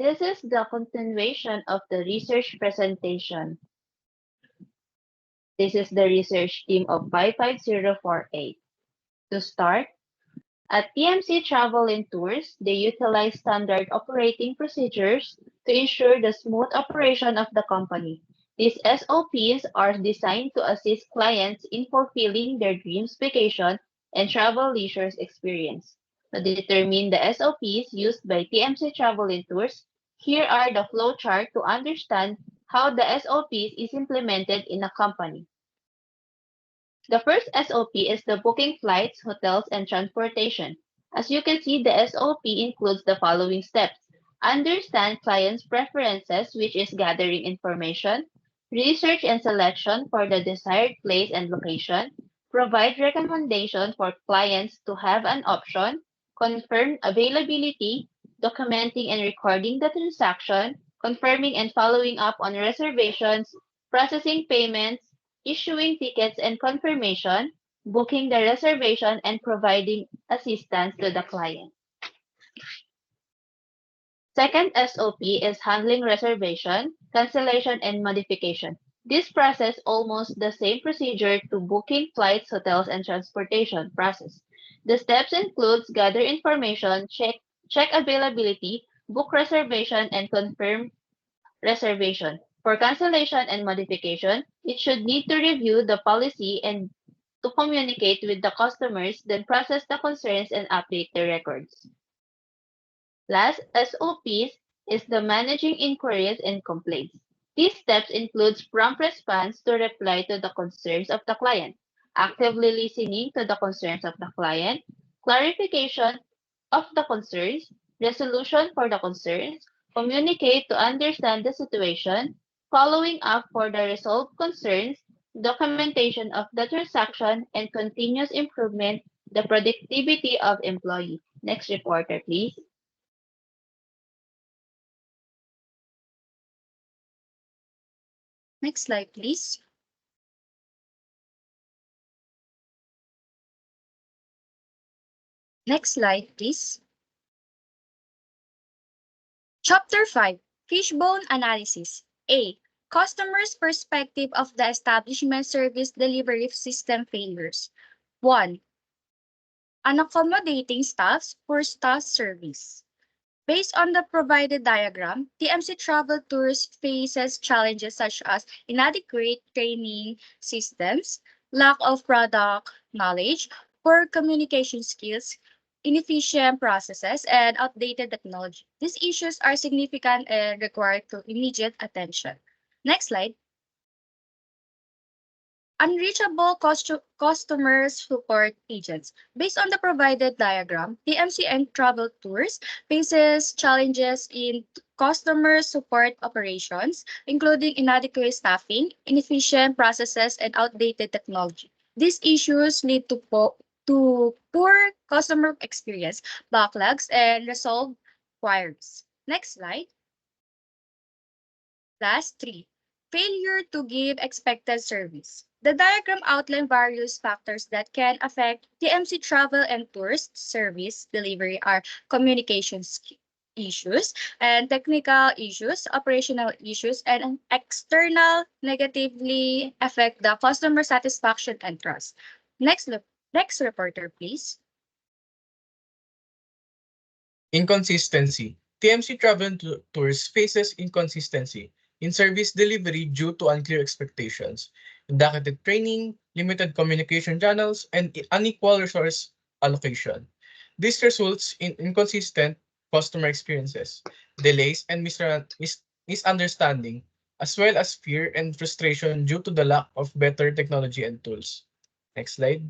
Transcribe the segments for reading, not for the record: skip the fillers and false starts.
This is the continuation of the research presentation. This is the research team of 55048. To start, at TMC Travel and Tours, they utilize standard operating procedures to ensure the smooth operation of the company. These SOPs are designed to assist clients in fulfilling their dreams vacation and travel leisure experience. To determine the SOPs used by TMC Travel and Tours, here are the flowchart to understand how the SOPs is implemented in a company. The first SOP is the booking flights, hotels, and transportation. As you can see, the SOP includes the following steps. Understand clients' preferences, which is gathering information, research and selection for the desired place and location, provide recommendation for clients to have an option, confirm availability, documenting and recording the transaction, confirming and following up on reservations, processing payments, issuing tickets and confirmation, booking the reservation, and providing assistance to the client. Second SOP is handling reservation, cancellation, and modification. This process almost the same procedure to booking flights, hotels, and transportation process. The steps includes gather information, check availability, book reservation, and confirm reservation. For cancellation and modification, it should need to review the policy and to communicate with the customers, then process the concerns and update the records. Last, SOPs is the managing inquiries and complaints. These steps includes prompt response to reply to the concerns of the client, actively listening to the concerns of the client, clarification of the concerns, resolution for the concerns, communicate to understand the situation, following up for the resolved concerns, documentation of the transaction, and continuous improvement the productivity of employee. Next reporter, please. Next slide, please. Next slide, please. Chapter 5, Fishbone Analysis. A. Customer's perspective of the establishment service delivery system failures. 1. Unaccommodating staffs, poor staff service. Based on the provided diagram, TMC Travel Tours faces challenges such as inadequate training systems, lack of product knowledge, poor communication skills, inefficient processes, and outdated technology. These issues are significant and require immediate attention. Next slide. Unreachable customer support agents. Based on the provided diagram, TMCN Travel Tours faces challenges in customer support operations, including inadequate staffing, inefficient processes, and outdated technology. These issues lead to poor customer experience, backlogs, and resolved queries. Next slide. Last 3. Failure to give expected service. The diagram outlines various factors that can affect TMC Travel and Tours service delivery are communication issues and technical issues, operational issues, and external negatively affect the customer satisfaction and trust. Next reporter, please. Inconsistency. TMC Travel Tours faces inconsistency in service delivery due to unclear expectations, inducted training, limited communication channels, and unequal resource allocation. This results in inconsistent customer experiences, delays, and misunderstanding, as well as fear and frustration due to the lack of better technology and tools. Next slide.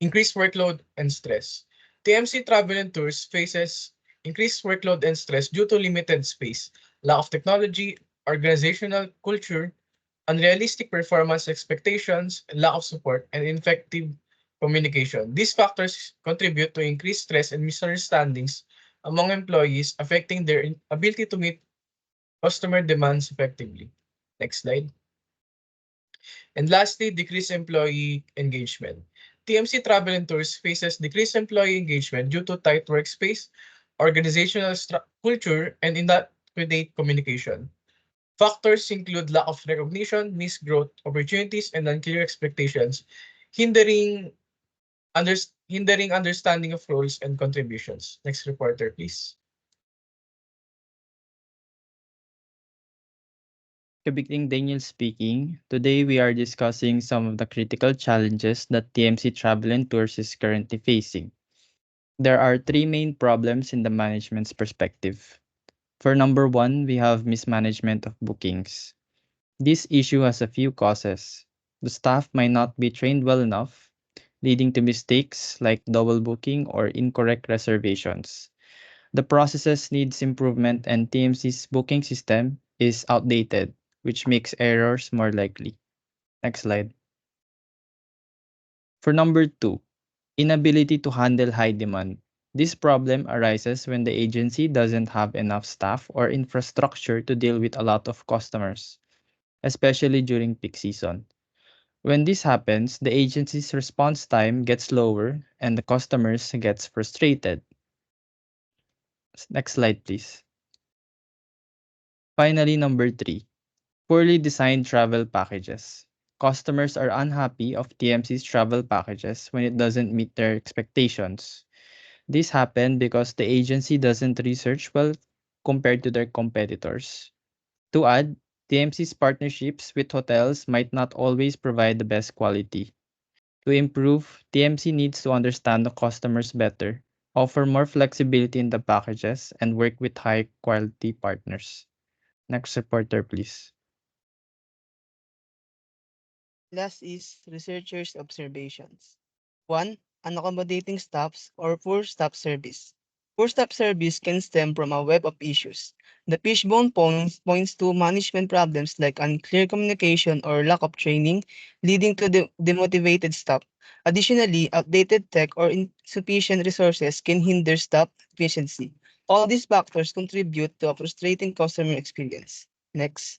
Increased workload and stress. TMC Travel and Tours faces increased workload and stress due to limited space, lack of technology, organizational culture, unrealistic performance expectations, lack of support, and ineffective communication. These factors contribute to increased stress and misunderstandings among employees, affecting their ability to meet customer demands effectively. Next slide. And lastly, decreased employee engagement. TMC Travel and Tours faces decreased employee engagement due to tight workspace, culture, and inadequate communication. Factors include lack of recognition, missed growth opportunities, and unclear expectations, hindering hindering understanding of roles and contributions. Next reporter, please. Kabiking Daniel speaking. Today we are discussing some of the critical challenges that TMC Travel and Tours is currently facing. There are three main problems in the management's perspective. For number one, we have mismanagement of bookings. This issue has a few causes. The staff might not be trained well enough, leading to mistakes like double booking or incorrect reservations. The processes needs improvement and TMC's booking system is outdated, which makes errors more likely. Next slide. For number two, inability to handle high demand. This problem arises when the agency doesn't have enough staff or infrastructure to deal with a lot of customers, especially during peak season. When this happens, the agency's response time gets lower and the customers gets frustrated. Next slide, please. Finally, number three, poorly designed travel packages. Customers are unhappy of TMC's travel packages when it doesn't meet their expectations. This happened because the agency doesn't research well compared to their competitors. To add, TMC's partnerships with hotels might not always provide the best quality. To improve, TMC needs to understand the customers better, offer more flexibility in the packages, and work with high quality partners. Next reporter, please. Last is researchers' observations. 1. Unaccommodating staffs or poor staff service. Poor staff service can stem from a web of issues. The fishbone points to management problems like unclear communication or lack of training, leading to demotivated staff. Additionally, outdated tech or insufficient resources can hinder staff efficiency. All these factors contribute to a frustrating customer experience. Next.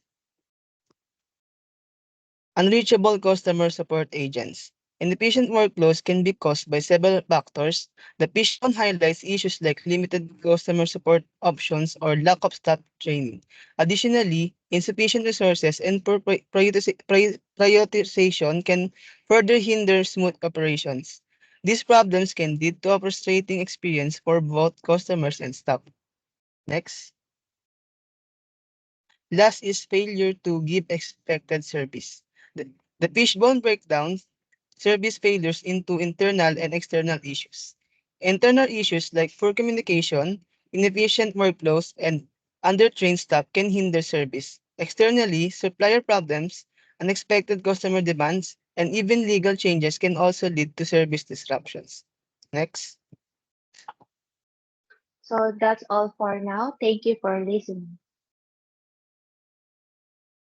Unreachable customer support agents. Inefficient workflows can be caused by several factors. The fishbone highlights issues like limited customer support options or lack of staff training. Additionally, insufficient resources and poor prioritization can further hinder smooth operations. These problems can lead to a frustrating experience for both customers and staff. Next. Last is failure to give expected service. The fishbone breakdowns service failures into internal and external issues. Internal issues like poor communication, inefficient workflows, and undertrained staff can hinder service. Externally, supplier problems, unexpected customer demands, and even legal changes can also lead to service disruptions. Next. So that's all for now. Thank you for listening.